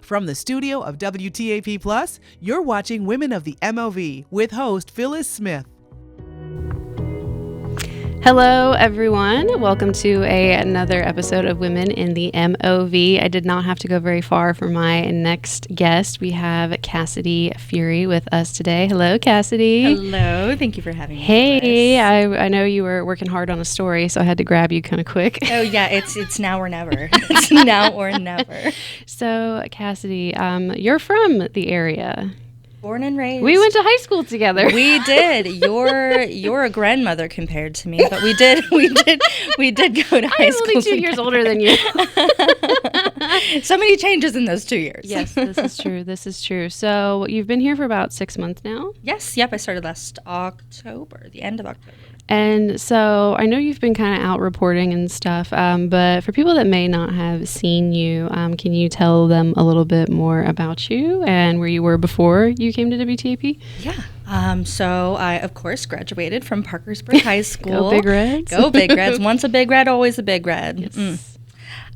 From the studio of WTAP Plus, you're watching Women of the MOV with host Phyllis Smith. Hello, everyone. Welcome to another episode of Women in the MOV. I did not have to go very far for my next guest. We have Cassidy Fury with us today. Hello, Cassidy. Hello. Thank you for having me. Hey, I know you were working hard on a story, so I had to grab you kind of quick. Oh, yeah. It's now or never. It's now or never. So, Cassidy, you're from the area. Born and raised. We went to high school together. We did. You're a grandmother compared to me, but we did go to high school. I'm only 2 years older than you. So many changes in those 2 years. Yes, this is true. This is true. So you've been here for about 6 months now? Yes. Yep. I started last October, the end of October. And so I know you've been kind of out reporting and stuff, but for people that may not have seen you, can you tell them a little bit more about you and where you were before you came to WTAP? Yeah. So I, of course, graduated from Parkersburg High School. Go Big Reds. Go Big Reds. Once a Big Red, always a Big Red. Yes.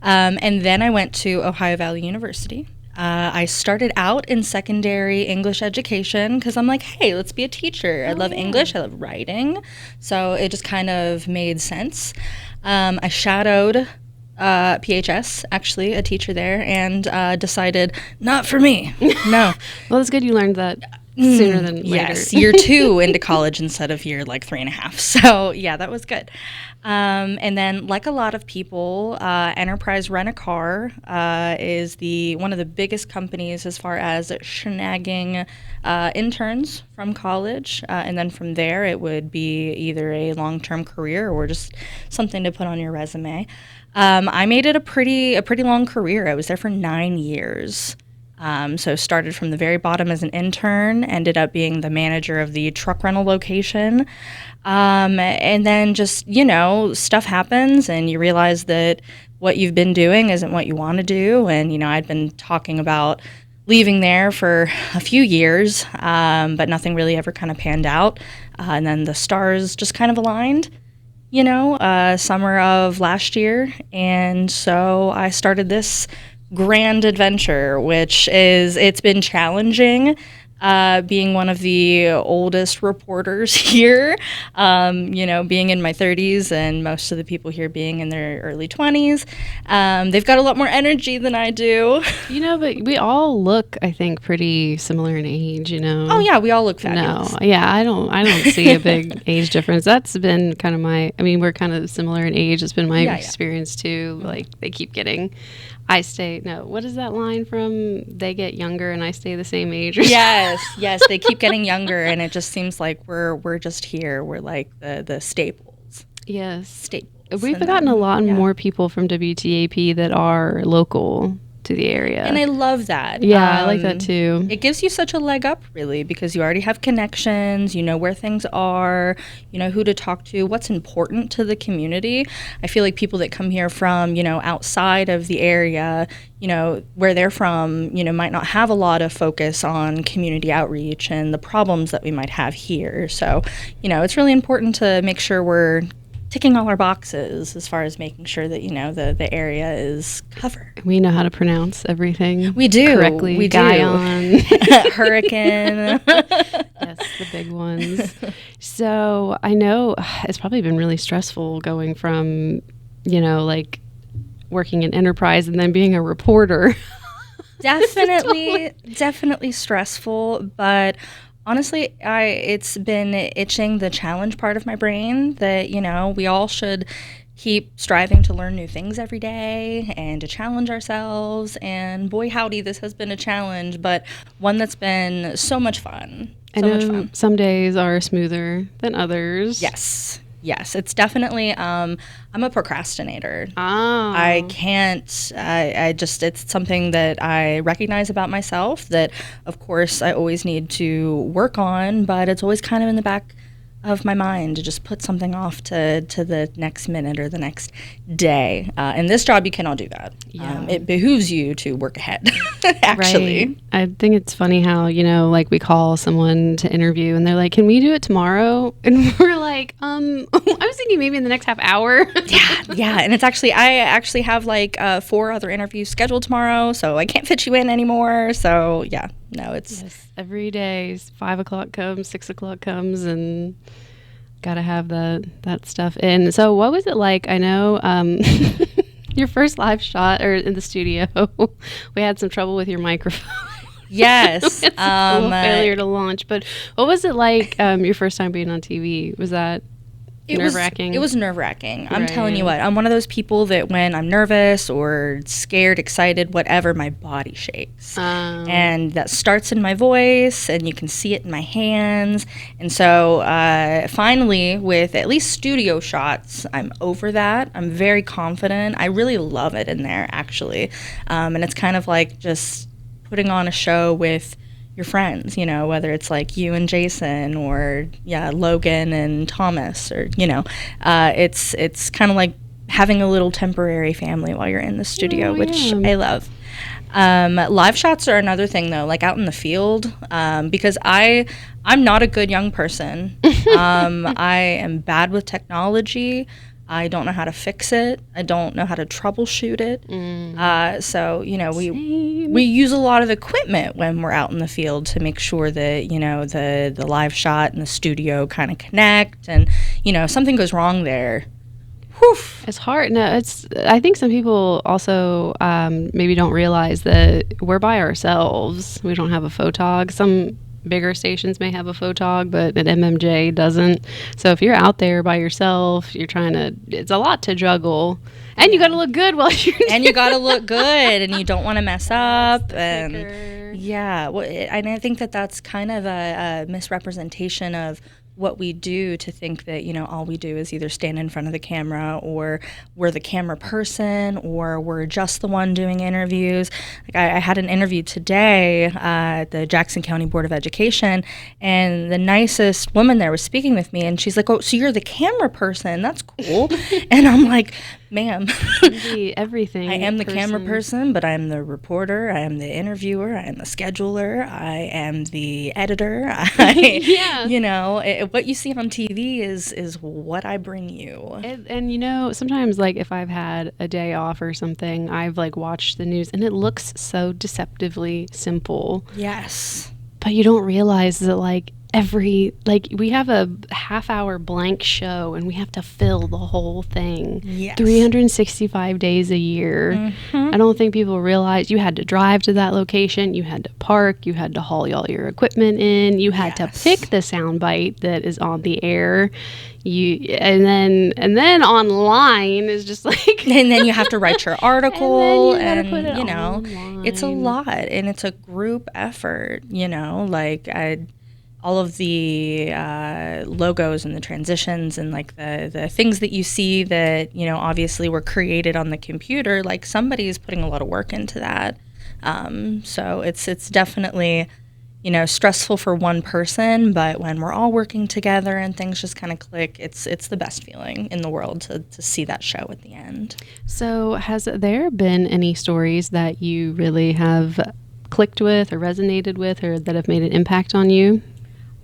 And then I went to Ohio Valley University. I started out in secondary English education because I'm like, hey, let's be a teacher. I love English. I love writing. So it just kind of made sense. I shadowed PHS, actually, a teacher there, and decided, not for me. No. Well, it's good you learned that sooner than later. Yes, year 2 into college instead of year 3.5. So yeah, that was good. And then, like a lot of people, Enterprise Rent-A-Car is one of the biggest companies as far as snagging interns from college. And then from there, it would be either a long-term career or just something to put on your resume. I made it a pretty long career. I was there for 9 years. So started from the very bottom as an intern, ended up being the manager of the truck rental location. And then just, stuff happens and you realize that what you've been doing isn't what you want to do. And, I'd been talking about leaving there for a few years, but nothing really ever kind of panned out. And then the stars just kind of aligned, summer of last year. And so I started this grand adventure, it's been challenging, being one of the oldest reporters here, being in my 30s and most of the people here being in their early 20s. They've got a lot more energy than I do. But we all look, I think, pretty similar in age, Oh, yeah, we all look fabulous. No, yeah, I don't see a big age difference. That's been kind of we're kind of similar in age. It's been my experience, too. Like, they keep getting... what is that line from? They get younger and I stay the same age? Yes, they keep getting younger and it just seems like we're just here. We're like the staples. Yes. Staples. We've gotten a lot more people from WTAP that are local to the area. And I love that. Yeah, I like that too. It gives you such a leg up, really, because you already have connections, you know where things are, you know who to talk to, what's important to the community. I feel like people that come here from, outside of the area, where they're from, might not have a lot of focus on community outreach and the problems that we might have here. So, it's really important to make sure we're ticking all our boxes as far as making sure that, the area is covered. We know how to pronounce everything. We do. Correctly. We Guyon. do. Hurricane. Yes, the big ones. So I know it's probably been really stressful going from, working in Enterprise and then being a reporter. Definitely stressful, but honestly, it's been itching the challenge part of my brain that, we all should keep striving to learn new things every day and to challenge ourselves. And boy, howdy, this has been a challenge, but one that's been so much fun. I know some days are smoother than others. Yes, it's definitely, I'm a procrastinator. Oh. I can't, it's something that I recognize about myself that, of course, I always need to work on, but it's always kind of in the back of my mind to just put something off to the next minute or the next day. In this job, you cannot do that. Yeah. It behooves you to work ahead, actually. Right. I think it's funny how, like we call someone to interview and they're like, can we do it tomorrow? And we're like, I was thinking maybe in the next half hour. Yeah. And I actually have like 4 other interviews scheduled tomorrow, so I can't fit you in anymore. So yeah, no, it's... Yes, every day, 5 o'clock comes, 6 o'clock comes, and gotta have that stuff in. So what was it like? I know your first live shot or in the studio, we had some trouble with your microphone. Yes. It's a little failure to launch. But what was it like your first time being on TV? Was that nerve-wracking? It was nerve-wracking. I'm telling you what, I'm one of those people that when I'm nervous or scared, excited, whatever, my body shakes. And that starts in my voice, and you can see it in my hands. And so finally, with at least studio shots, I'm over that. I'm very confident. I really love it in there, actually. And it's kind of like just putting on a show with your friends, whether it's like you and Jason or Logan and Thomas, or it's kind of like having a little temporary family while you're in the studio, which I love. Live shots are another thing though, like out in the field, because I'm not a good young person. I am bad with technology. I don't know how to fix it. I don't know how to troubleshoot it. So, we use a lot of equipment when we're out in the field to make sure that, the live shot and the studio kind of connect. And, if something goes wrong there, whew. It's hard. No, I think some people also maybe don't realize that we're by ourselves. We don't have a photog. Some bigger stations may have a photog, but an MMJ doesn't. So if you're out there by yourself, it's a lot to juggle. And you got to look good while you're And you got to look good, and you don't want to mess up. And yeah, and I think that's kind of a misrepresentation of what we do, to think that, all we do is either stand in front of the camera, or we're the camera person, or we're just the one doing interviews. Like I had an interview today at the Jackson County Board of Education, and the nicest woman there was speaking with me, and she's like, "Oh, so you're the camera person? That's cool." And I'm like, "Ma'am, everything. I am the camera person, but I am the reporter, I am the interviewer, I am the scheduler, I am the editor." What you see on TV is what I bring you. And sometimes, like, if I've had a day off or something, I've like watched the news, and it looks so deceptively simple. Yes. But you don't realize that, like, we have a half-hour blank show, and we have to fill the whole thing. Yes. 365 days a year. Mm-hmm. I don't think people realize you had to drive to that location, you had to park, you had to haul all your equipment in, you had to pick the sound bite that is on the air. And then online is just like and then you have to write your article, and put it online. It's a lot, and it's a group effort, like all of the logos and the transitions and like the things that you see that, obviously were created on the computer, like somebody's putting a lot of work into that. So it's definitely, stressful for one person, but when we're all working together and things just kind of click, it's the best feeling in the world to see that show at the end. So has there been any stories that you really have clicked with or resonated with, or that have made an impact on you?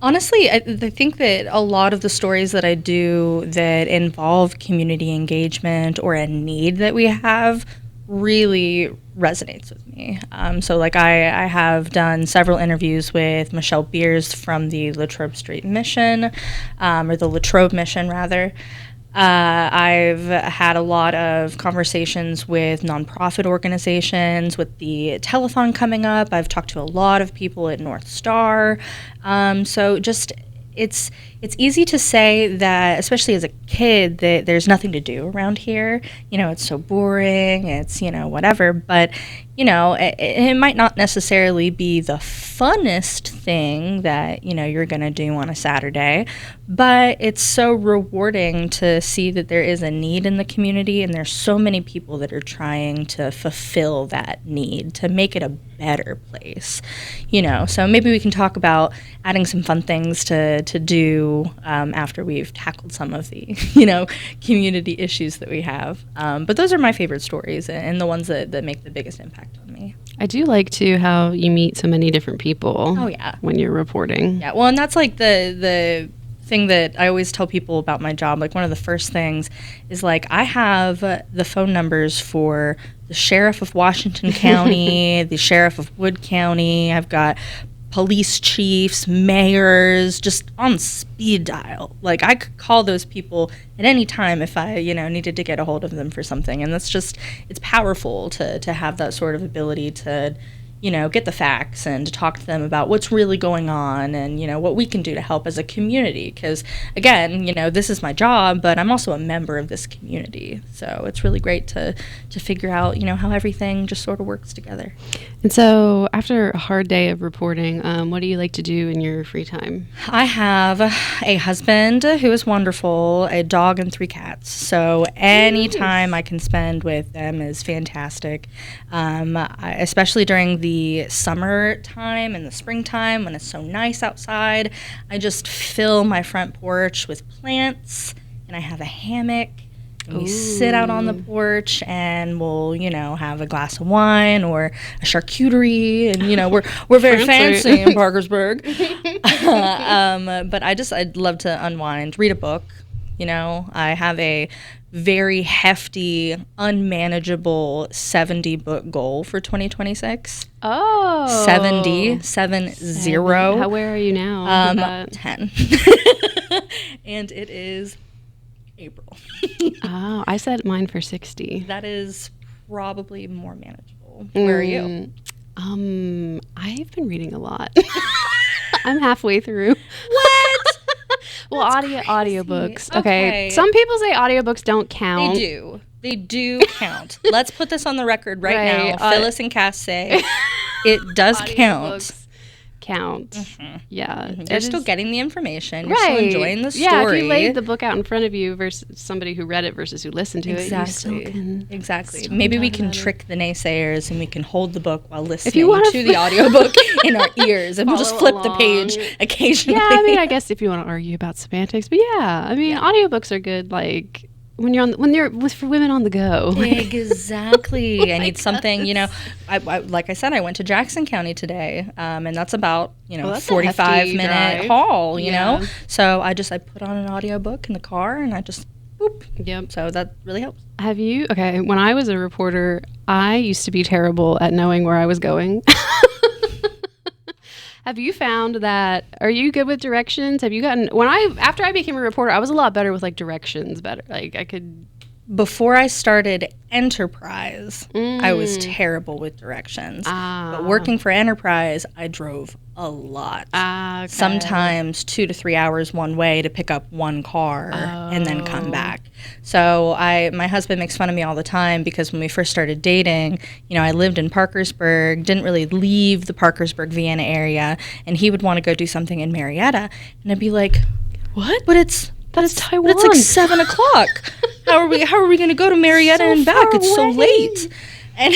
Honestly, I think that a lot of the stories that I do that involve community engagement or a need that we have really resonates with me. So like I have done several interviews with Michelle Beers from the Latrobe Street Mission, or the Latrobe Mission rather. I've had a lot of conversations with nonprofit organizations with the telethon coming up. I've talked to a lot of people at North Star. So just it's easy to say that, especially as a kid, that there's nothing to do around here. It's so boring. It's, whatever. But it might not necessarily be the funnest thing that, you're going to do on a Saturday, but it's so rewarding to see that there is a need in the community, and there's so many people that are trying to fulfill that need to make it a better place, So maybe we can talk about adding some fun things to do after we've tackled some of the, community issues that we have. But those are my favorite stories and the ones that make the biggest impact on me. I do like, too, how you meet so many different people when you're reporting. Yeah, well, and that's like the thing that I always tell people about my job. Like, one of the first things is, like, I have the phone numbers for the sheriff of Washington County, the sheriff of Wood County. I've got police chiefs, mayors, just on speed dial. Like, I could call those people at any time if I, needed to get a hold of them for something. And that's just, it's powerful to have that sort of ability to, get the facts and to talk to them about what's really going on and, what we can do to help as a community. Because, again, this is my job, but I'm also a member of this community. So it's really great to figure out, how everything just sort of works together. And so after a hard day of reporting, what do you like to do in your free time? I have a husband who is wonderful, a dog, and 3 cats. So any time I can spend with them is fantastic, especially during the summertime and the springtime when it's so nice outside. I just fill my front porch with plants, and I have a hammock. And we sit out on the porch and we'll, have a glass of wine or a charcuterie, and we're very fancy in Parkersburg. But I'd love to unwind, read a book. I have a very hefty, unmanageable 70-book goal for 2026. Oh, 70. Where are you now? 10. And it is April. Oh, I set mine for 60. That is probably more manageable. Where are you? I've been reading a lot. I'm halfway through. What? Well, audiobooks. Okay. Some people say audiobooks don't count. They do count. Let's put this on the record right now. Phyllis and Cass say it does count. Mm-hmm. Yeah. Mm-hmm. You're still getting the information. You're right. still enjoying the story. Yeah, if you laid the book out in front of you versus somebody who read it versus who listened to it, you still can. Exactly. Maybe we can trick the naysayers and we can hold the book while listening to the audiobook in our ears, and we'll just flip the page occasionally. Yeah, I mean, I guess if you want to argue about semantics, but yeah, I mean, audiobooks are good, like, when you're for women on the go. Exactly. I need something, I like I said, I went to Jackson County today, and that's about, 45-minute haul, you know? So I put on an audiobook in the car and I just, boop. Yep. So that really helps. When I was a reporter, I used to be terrible at knowing where I was going. Have you found that? Are you good with directions? Have you gotten after I became a reporter, I was a lot better with like directions. Like I could. Before I started Enterprise, I was terrible with directions. But working for Enterprise, I drove a lot. Okay. Sometimes 2 to 3 hours one way to pick up one car and then come back. So my husband makes fun of me all the time because when we first started dating, I lived in Parkersburg, didn't really leave the Parkersburg, Vienna area, and he would want to go do something in Marietta, and I'd be like, "What? But it's Taiwan. But it's like 7 o'clock. How are we going to go to Marietta and back? It's so late." And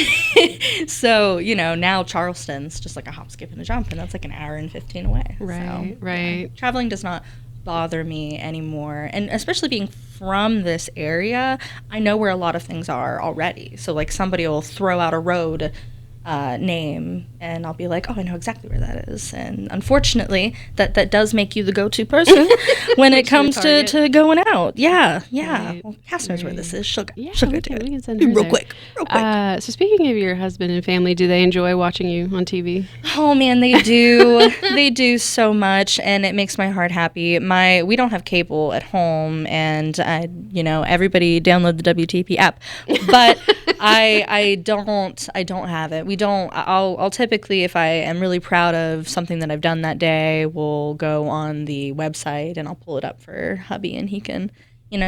so, now Charleston's just like a hop, skip, and a jump, and that's like an hour and 15 away. Right. Yeah, traveling does not bother me anymore. And especially being from this area, I know where a lot of things are already. So, like, somebody will throw out a road name, and I'll be like, "Oh, I know exactly where that is." And unfortunately, that does make you the go-to person when it comes to going out. Yeah. Right. Well, Cass knows where this is. She'll go do it. We can send her real quick. So speaking of your husband and family, do they enjoy watching you on TV? Oh man, they do. They do so much, and it makes my heart happy. We don't have cable at home, and everybody download the WTP app, but I don't have it. I'll typically, if I am really proud of something that I've done that day, we'll go on the website and I'll pull it up for hubby, and he can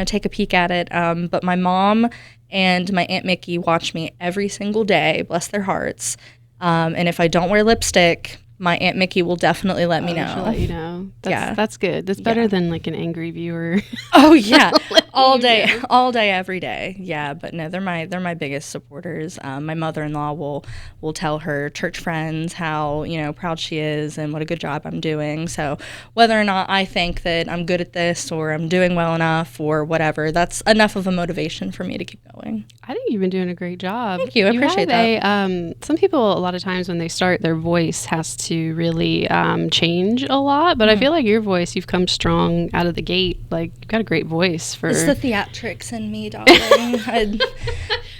take a peek at it. But my mom and my Aunt Mickey watch me every single day, bless their hearts. And if I don't wear lipstick, my Aunt Mickey will definitely let me know. She'll let you know. Yeah. That's good. That's better than like an angry viewer. Oh yeah, all day, every day. Yeah, but no, they're my biggest supporters. My mother-in-law will tell her church friends how proud she is and what a good job I'm doing. So whether or not I think that I'm good at this or I'm doing well enough or whatever, that's enough of a motivation for me to keep going. I think you've been doing a great job. Thank you. I appreciate that. Some people, a lot of times when they start, their voice has to really change a lot. But I feel like your voice, you've come strong out of the gate. Like, you've got a great voice for... It's the theatrics in me, darling.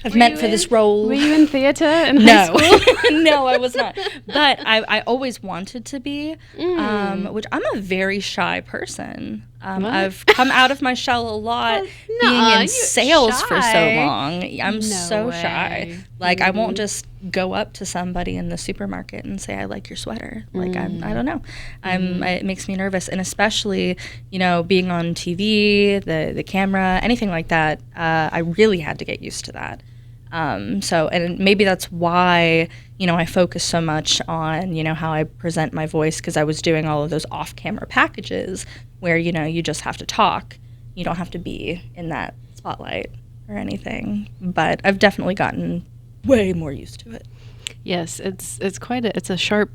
I've meant for this role. Were you in theater in high school? No, I was not. But I always wanted to be, which I'm a very shy person. I've come out of my shell a lot being in sales for so long. I'm so shy. Like, I won't just go up to somebody in the supermarket and say, I like your sweater. Like, I don't know. It makes me nervous. And especially, being on TV, the camera, anything like that, I really had to get used to that. And maybe that's why, I focus so much on, how I present my voice, because I was doing all of those off-camera packages where, you just have to talk. You don't have to be in that spotlight or anything. But I've definitely gotten way more used to it. Yes, it's a sharp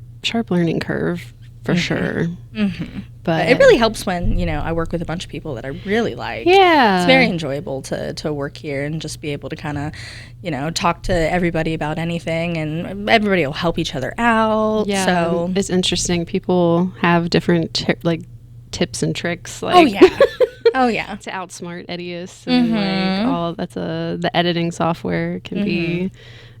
learning curve for sure. Mm-hmm. But it really helps when, I work with a bunch of people that I really like. Yeah. It's very enjoyable to work here and just be able to kind of, talk to everybody about anything, and everybody will help each other out. Yeah. So it's interesting. People have different tips and tricks. Like, oh, yeah. Oh, yeah. To outsmart Edius. And the editing software can be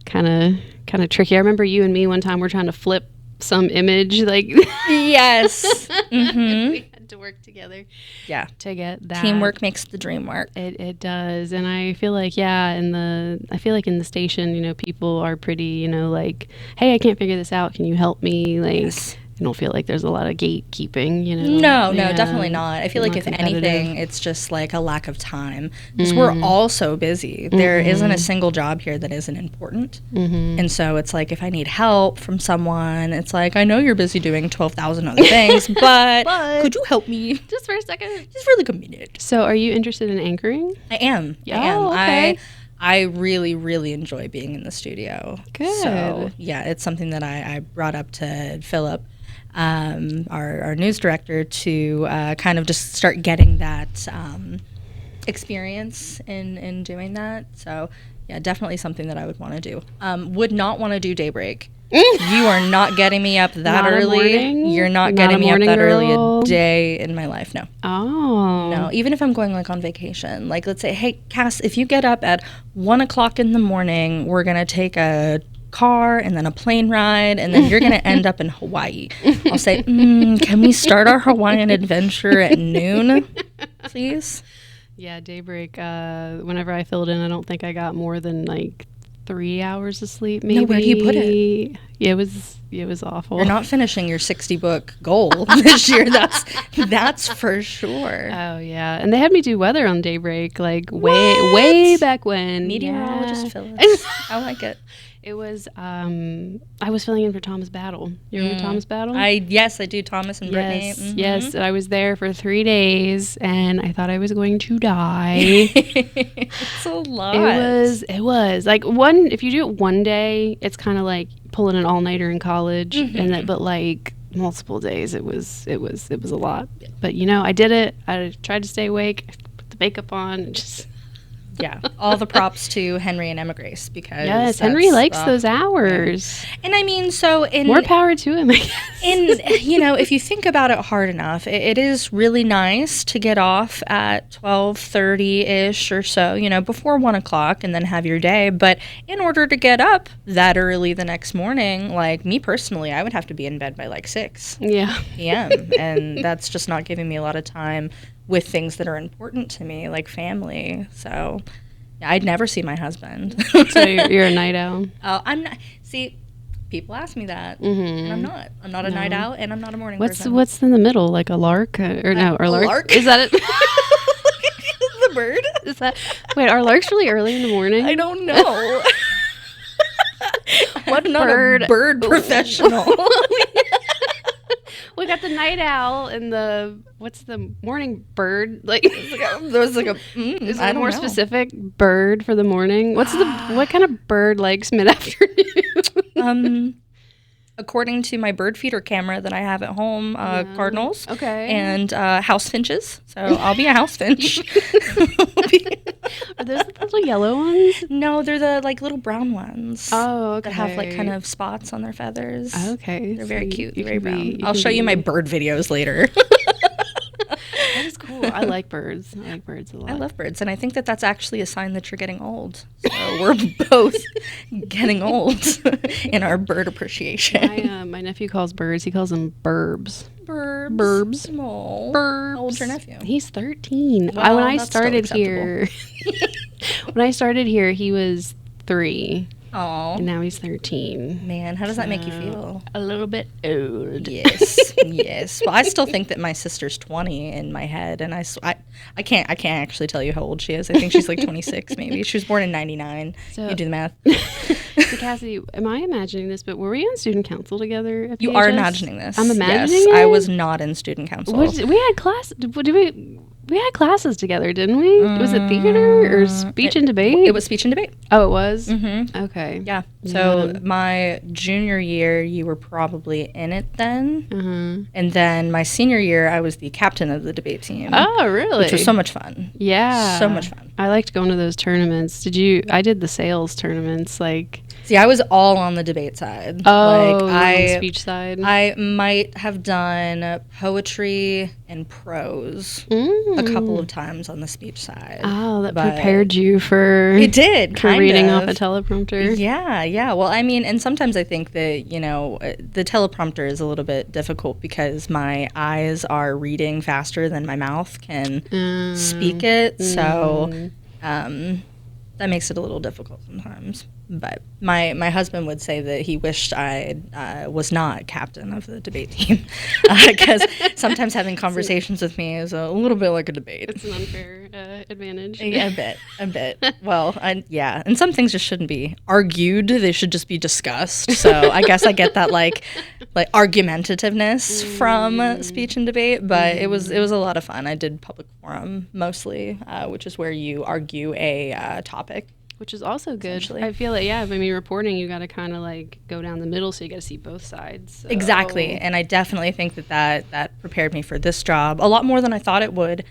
kind of tricky. I remember you and me one time were trying to flip some image, like yes. We had to work together to get that. Teamwork makes the dream work. It does. And I feel like in the station, people are pretty, like, hey, I can't figure this out, can you help me? Like, yes. I don't feel like there's a lot of gatekeeping, No, definitely not. I feel like if anything, it's just like a lack of time, because we're all so busy. There isn't a single job here that isn't important. And so it's like, if I need help from someone, it's like, I know you're busy doing 12,000 other things, but could you help me? Just for a second. Just for like a minute. So are you interested in anchoring? I am. Yeah, I am. okay. I really, really enjoy being in the studio. Good. So, yeah, it's something that I brought up to Philip, our news director, to kind of just start getting that experience in doing that. So, yeah, definitely something that I would want to do. Would not want to do daybreak. You are not getting me up that not early. You're not getting me up that early a day in my life. No. Oh. No. Even if I'm going like on vacation, like let's say, hey, Cass, if you get up at 1 o'clock in the morning, we're gonna take a car and then a plane ride, and then you're gonna end up in Hawaii. I'll say, can we start our Hawaiian adventure at noon, please? Yeah, daybreak. Whenever I filled in, I don't think I got more than like 3 hours of sleep, maybe. No, where do you put it? Yeah, it was awful. You're not finishing your 60-book goal this year. That's for sure. Oh yeah, and they had me do weather on daybreak, like way back when. Meteorologist Phyllis. I like it. It was I was filling in for Thomas Battle. You remember Thomas Battle? Yes, I do. Thomas and Brittany. Yes, I was there for 3 days, and I thought I was going to die. It's a lot. It was like if you do it one day, it's kind of like pulling an all-nighter in college, but like multiple days, it was a lot. But I did it. I tried to stay awake, put the makeup on, and just. Yeah, all the props to Henry and Emma Grace, because yes, Henry likes those hours. Yeah. And I mean, so more power to him, I guess. If you think about it hard enough, it is really nice to get off at 12:30-ish or so, before 1 o'clock, and then have your day. But in order to get up that early the next morning, like me personally, I would have to be in bed by like 6 p.m. And that's just not giving me a lot of time with things that are important to me, like family. So I'd never see my husband. So you're a night owl? Oh, I'm not. See, people ask me that, and I'm not. I'm not a night owl, and I'm not a morning person. What's in the middle, like a lark? Or lark? Lark? Is that it? The bird. Is that wait? Are larks really early in the morning? I don't know. What I'm not bird? a bird professional. We got the night owl and what's the morning bird? Like, There's like a. is I there a don't more know. specific bird for the morning? What kind of bird likes mid afternoon? According to my bird feeder camera that I have at home, cardinals. Okay. And house finches. So I'll be a house finch. Are those the little yellow ones? No, they're the like little brown ones. Oh, okay. That have like kind of spots on their feathers. Okay. They're very cute. you They're very can be- brown. you I'll can show you be- my bird videos later. That is cool. I like birds. I like birds a lot. I love birds, and I think that that's actually a sign that you're getting old. So we're both getting old in our bird appreciation. My nephew calls birds. He calls them burbs. Burbs. Burbs. Aw. Burbs. How old's your nephew? He's 13. Well, when I that's still started here, he was 3, Oh and now he's 13. man, how does that make you feel? A little bit old. Yes, yes. Well, I still think that my sister's 20 in my head, and I can't actually tell you how old she is. I think she's like 26, maybe. She was born in '99. So- You do the math. So Cassidy, am I imagining this? But were we on student council together? At You are PHS? imagining this. I'm imagining yes, it. I was not in student council. We had class. We had classes together, didn't we? Was it theater or speech and debate? It was speech and debate. Oh, it was. Mm-hmm. Okay. Yeah. So Yeah. my junior year, you were probably in it then. Uh-huh. And then my senior year, I was the captain of the debate team. Oh, really? Which was so much fun. Yeah. So much fun. I liked going to those tournaments. Did you? I did the sales tournaments. Like, See, I was all on the debate side. oh, like, on the speech side. I might have done poetry and prose a couple of times on the speech side. Oh, that but prepared you for It did, for kind reading of. off a teleprompter. Yeah, yeah. Well, I mean, and sometimes I think that, the teleprompter is a little bit difficult because my eyes are reading faster than my mouth can speak it. So that makes it a little difficult sometimes. But my husband would say that he wished I was not captain of the debate team because sometimes having conversations with me is a little bit like a debate. It's an unfair advantage. Yeah, a bit. Well, yeah, and some things just shouldn't be argued; they should just be discussed. So I guess I get that like argumentativeness from speech and debate, but it was a lot of fun. I did public forum mostly, which is where you argue a topic. Which is also good. Essentially. I feel like, yeah, I mean, reporting, you got to kind of like go down the middle, so you got to see both sides. So. Exactly, and I definitely think that prepared me for this job a lot more than I thought it would,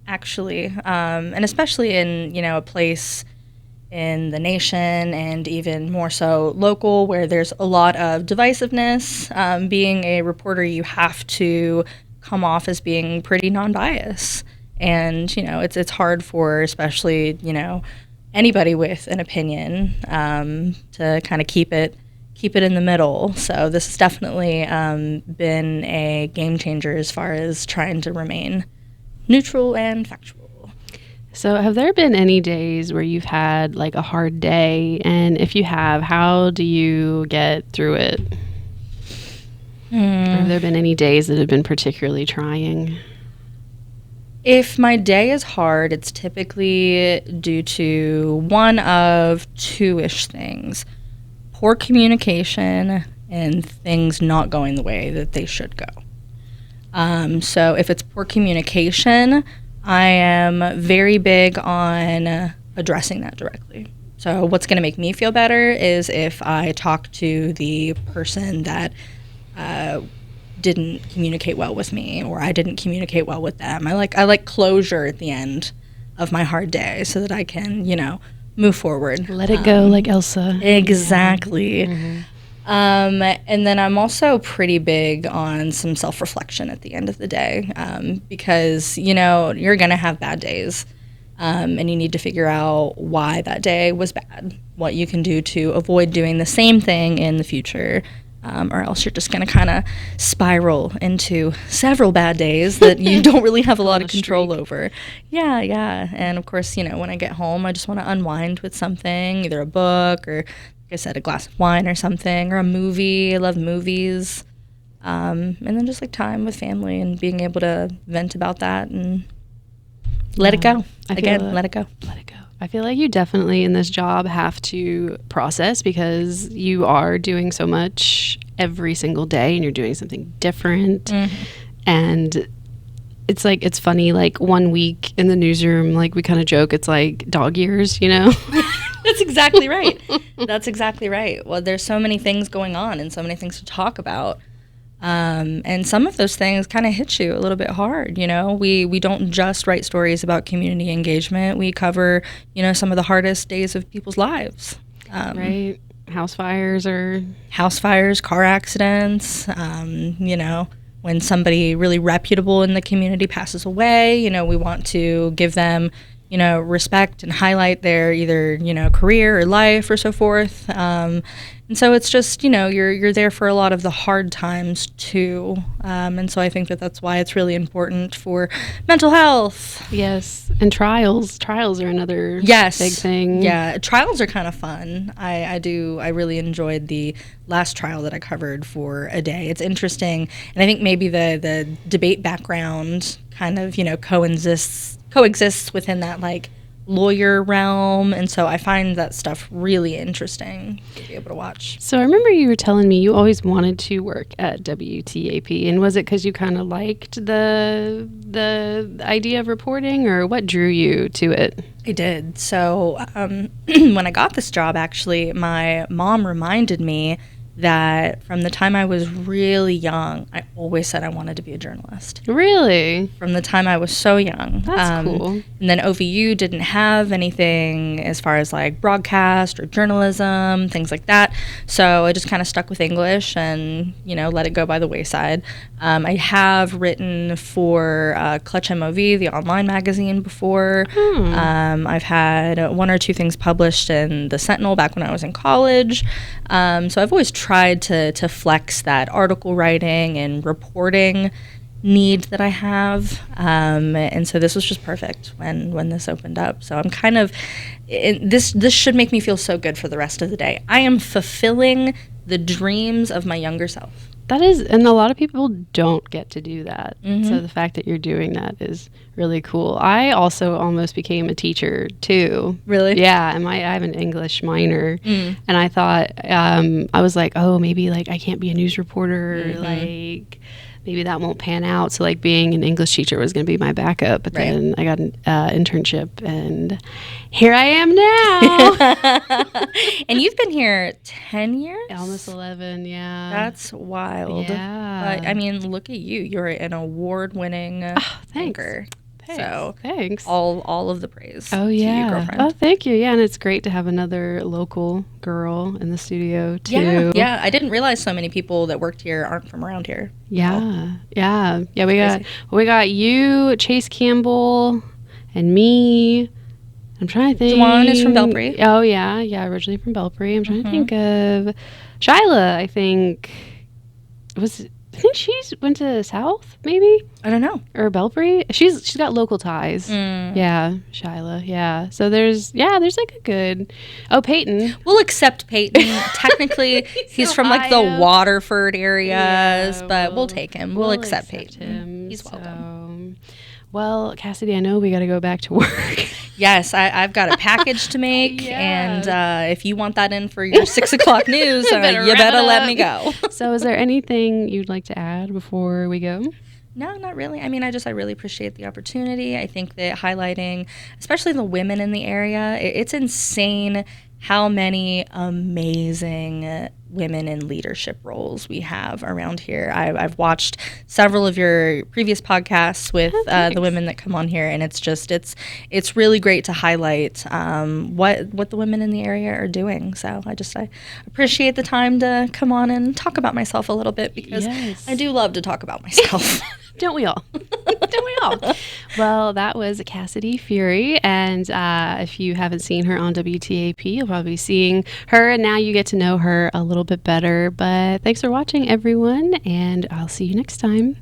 actually, and especially in a place in the nation and even more so local where there's a lot of divisiveness. Being a reporter, you have to come off as being pretty non-biased, and it's hard for especially anybody with an opinion to kind of keep it in the middle. So this has definitely been a game changer as far as trying to remain neutral and factual. So have there been any days where you've had like a hard day? And if you have, how do you get through it? Have there been any days that have been particularly trying? If my day is hard, it's typically due to one of two-ish things: poor communication and things not going the way that they should go. So if it's poor communication, I am very big on addressing that directly. So what's going to make me feel better is if I talk to the person that didn't communicate well with me, or I didn't communicate well with them. I like closure at the end of my hard day so that I can, move forward. Let it go, like Elsa. Exactly. And then I'm also pretty big on some self-reflection at the end of the day, because, you're going to have bad days, and you need to figure out why that day was bad, what you can do to avoid doing the same thing in the future. Or else you're just going to kind of spiral into several bad days that you don't really have a lot of control over. Yeah, yeah. And of course, when I get home, I just want to unwind with something, either a book or, like I said, a glass of wine or something, or a movie. I love movies. And then just like time with family and being able to vent about that. And let it go. I Again, feel let it go. Let it go. I feel like you definitely in this job have to process because you are doing so much every single day and you're doing something different. And it's like, it's funny, like 1 week in the newsroom, like we kind of joke, it's like dog years, you know? That's exactly right. That's exactly right. Well, there's so many things going on and so many things to talk about. And some of those things kind of hit you a little bit hard. You know, we don't just write stories about community engagement. We cover, you know, some of the hardest days of people's lives. Right. House fires, car accidents, you know, when somebody really reputable in the community passes away, you know, we want to give them, you know, respect and highlight their either, you know, career or life or so forth. And so it's just, you know, you're there for a lot of the hard times too. And so I think that's why it's really important for mental health. Yes. And trials are another big thing. Yeah. Trials are kind of fun. I really enjoyed the last trial that I covered for a day. It's interesting. And I think maybe the debate background kind of, you know, coexists within that like lawyer realm, and so I find that stuff really interesting to be able to watch. So I remember you were telling me you always wanted to work at WTAP, and was it because you kind of liked the idea of reporting, or what drew you to it? I did. So when I got this job, actually, my mom reminded me that from the time I was really young, I always said I wanted to be a journalist. Really? From the time I was so young. That's cool. And then OVU didn't have anything as far as like broadcast or journalism, things like that. So I just kind of stuck with English and, you know, let it go by the wayside. I have written for Clutch MOV, the online magazine, before. I've had one or two things published in the Sentinel back when I was in college. So I've always tried to flex that article writing and reporting need that I have, and so this was just perfect when this opened up. So I'm kind of this should make me feel so good for the rest of the day. I am fulfilling the dreams of my younger self. That is, and a lot of people don't get to do that. So the fact that you're doing that is really cool. I also almost became a teacher too. Really? Yeah, and I have an English minor, and I thought I was like, oh, maybe like I can't be a news reporter, like maybe that won't pan out. So like being an English teacher was going to be my backup. But then I got an internship, and here I am now. And you've been here 10 years? Almost 11, yeah. That's wild. Yeah. But I mean, look at you. You're an award-winning anchor. So thanks. All of the praise. Oh to yeah. you, girlfriend. Oh, thank you. Yeah, and it's great to have another local girl in the studio too. Yeah. I didn't realize so many people that worked here aren't from around here. Yeah. We got you, Chase Campbell, and me. I'm trying to think. Juwan is from Belpre. Oh yeah, originally from Belpre. I'm trying to think of Shyla. I think she's went to South, maybe. I don't know. Or Belpre. She's got local ties. Yeah, Shyla. Yeah. So there's like a good. Oh, Peyton. We'll accept Peyton. Technically, he's from like the Waterford areas, but we'll take him. We'll accept Peyton. He's welcome. Well, Cassidy, I know we got to go back to work. Yes, I've got a package to make, and if you want that in for your 6 o'clock news, you better let me go. So is there anything you'd like to add before we go? No, not really. I mean, I really appreciate the opportunity. I think that highlighting, especially the women in the area, it's insane how many amazing women in leadership roles we have around here. I've watched several of your previous podcasts with the women that come on here, and it's really great to highlight what the women in the area are doing. So I appreciate the time to come on and talk about myself a little bit, because I do love to talk about myself. Don't we all? Don't we all? Well, that was Cassidy Fury, and if you haven't seen her on WTAP, you'll probably be seeing her, and now you get to know her a little bit better. But thanks for watching, everyone, and I'll see you next time.